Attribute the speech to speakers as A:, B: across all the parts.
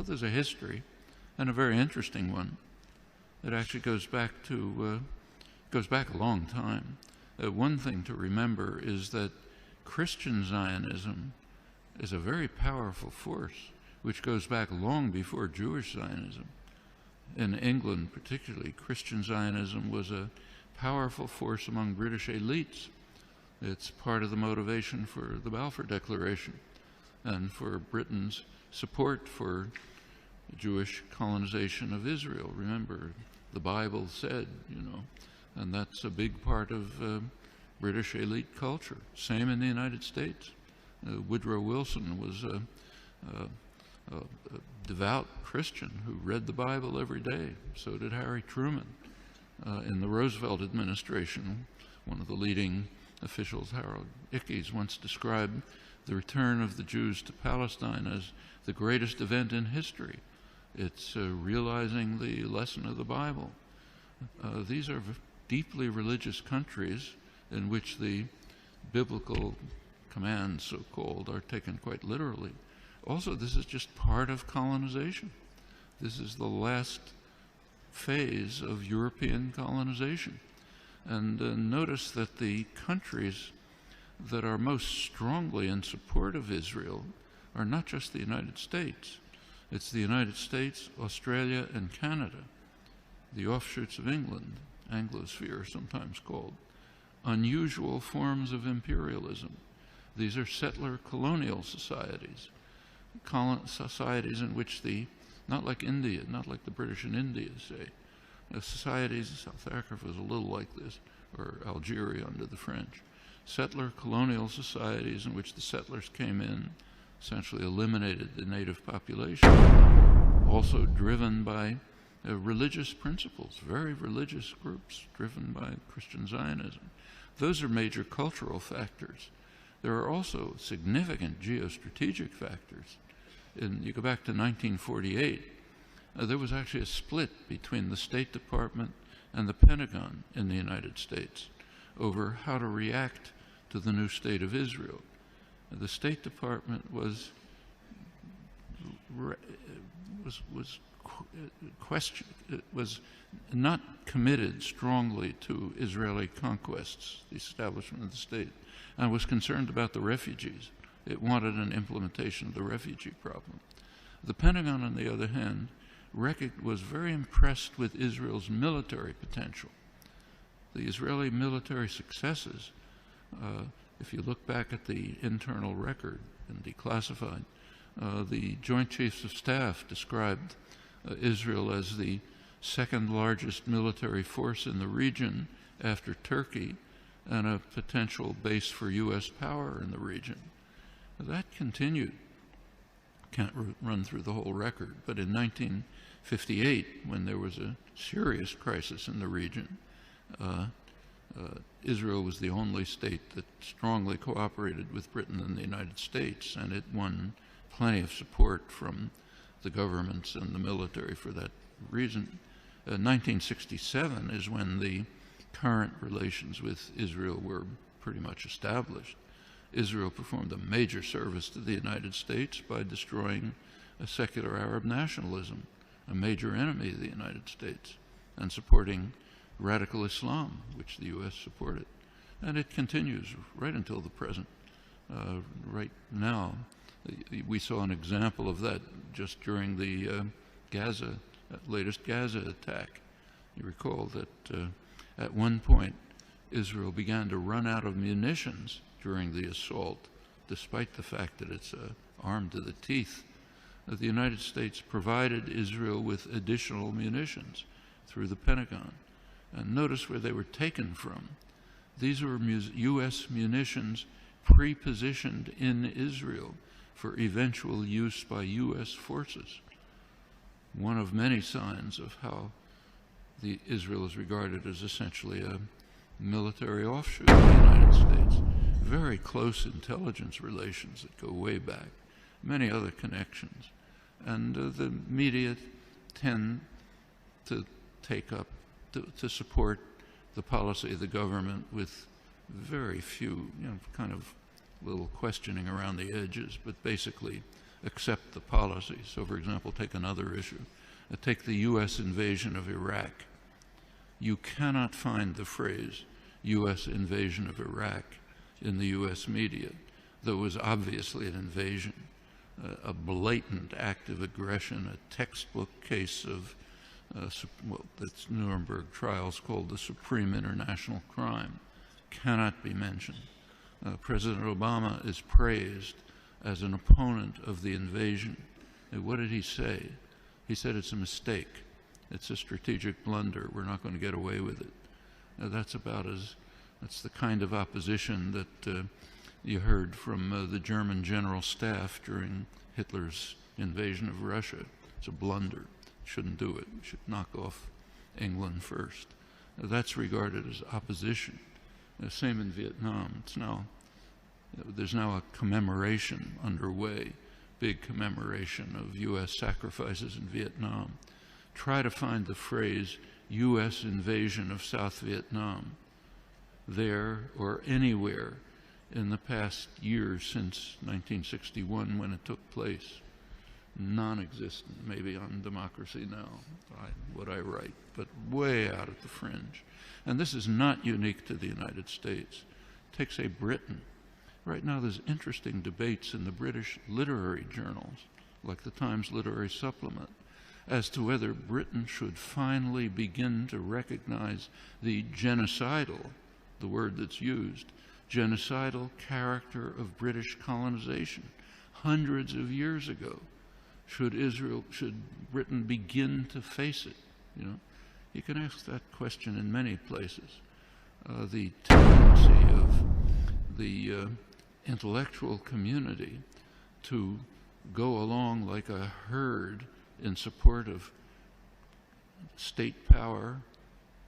A: Well, there's a history, and a very interesting one, that actually goes back a long time. One thing to remember is that Christian Zionism is a very powerful force, which goes back long before Jewish Zionism. In England particularly, Christian Zionism was a powerful force among British elites. It's part of the motivation for the Balfour Declaration and for Britain's support for Jewish colonization of Israel. Remember, the Bible said, and that's a big part of British elite culture. Same in the United States. Woodrow Wilson was a devout Christian who read the Bible every day. So did Harry Truman. In the Roosevelt administration, one of the leading officials, Harold Ickes, once described the return of the Jews to Palestine as the greatest event in history. It's realizing the lesson of the Bible. These are deeply religious countries in which the biblical commands, so-called, are taken quite literally. Also, this is just part of colonization. This is the last phase of European colonization. And notice that the countries that are most strongly in support of Israel are not just the United States. It's the United States, Australia, and Canada, the offshoots of England, Anglosphere sometimes called, unusual forms of imperialism. These are settler colonial societies, societies in which not like India, not like the British in India, say, societies, South Africa was a little like this, or Algeria under the French, settler colonial societies in which the settlers came in, essentially eliminated the native population, also driven by religious principles, very religious groups driven by Christian Zionism. Those are major cultural factors. There are also significant geostrategic factors. You go back to 1948, there was actually a split between the State Department and the Pentagon in the United States over how to react to the new state of Israel. The State Department was not committed strongly to Israeli conquests, the establishment of the state, and was concerned about the refugees. It wanted an implementation of the refugee problem. The Pentagon, on the other hand, was very impressed with Israel's military potential. The Israeli military successes, if you look back at the internal record and declassified, the Joint Chiefs of Staff described Israel as the second largest military force in the region after Turkey and a potential base for U.S. power in the region. That continued. Can't run through the whole record, but in 1958, when there was a serious crisis in the region, Israel was the only state that strongly cooperated with Britain and the United States, and it won plenty of support from the governments and the military for that reason. 1967 is when the current relations with Israel were pretty much established. Israel performed a major service to the United States by destroying a secular Arab nationalism, a major enemy of the United States, and supporting radical Islam, which the U.S. supported. And it continues right until the present. Right now, we saw an example of that just during the latest Gaza attack. You recall that at one point, Israel began to run out of munitions during the assault, despite the fact that it's armed to the teeth. The United States provided Israel with additional munitions through the Pentagon. And notice where they were taken from. These were U.S. munitions pre-positioned in Israel for eventual use by U.S. forces. One of many signs of how Israel is regarded as essentially a military offshoot of the United States. Very close intelligence relations that go way back, many other connections. And the media tend to take up, to support the policy of the government with very few, kind of little questioning around the edges, but basically accept the policy. So, for example, take another issue. Take the U.S. invasion of Iraq. You cannot find the phrase U.S. invasion of Iraq in the U.S. media, though it was obviously an invasion, a blatant act of aggression, a textbook case of well, that's Nuremberg trials called the supreme international crime, cannot be mentioned. President Obama is praised as an opponent of the invasion. And what did he say? He said it's a mistake. It's a strategic blunder. We're not going to get away with it. That's the kind of opposition that you heard from the German general staff during Hitler's invasion of Russia. It's a blunder. Shouldn't do it. We should knock off England first. That's regarded as opposition. Same in Vietnam. There's now a commemoration underway, big commemoration of U.S. sacrifices in Vietnam. Try to find the phrase U.S. invasion of South Vietnam there or anywhere in the past year since 1961 when it took place. Non-existent, maybe on Democracy Now, what I write, but way out at the fringe. And this is not unique to the United States. Take, say, Britain. Right now there's interesting debates in the British literary journals, like the Times Literary Supplement, as to whether Britain should finally begin to recognize the genocidal, the word that's used, genocidal character of British colonization hundreds of years ago. Should Britain begin to face it? You can ask that question in many places. The tendency of the intellectual community to go along like a herd in support of state power,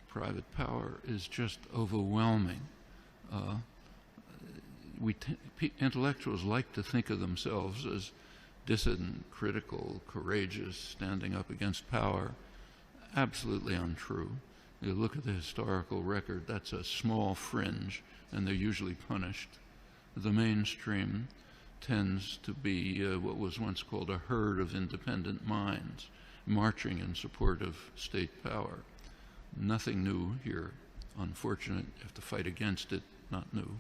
A: private power, is just overwhelming. Intellectuals like to think of themselves as dissident, critical, courageous, standing up against power. Absolutely untrue. You look at the historical record, that's a small fringe, and they're usually punished. The mainstream tends to be what was once called a herd of independent minds, marching in support of state power. Nothing new here. Unfortunate, you have to fight against it, not new.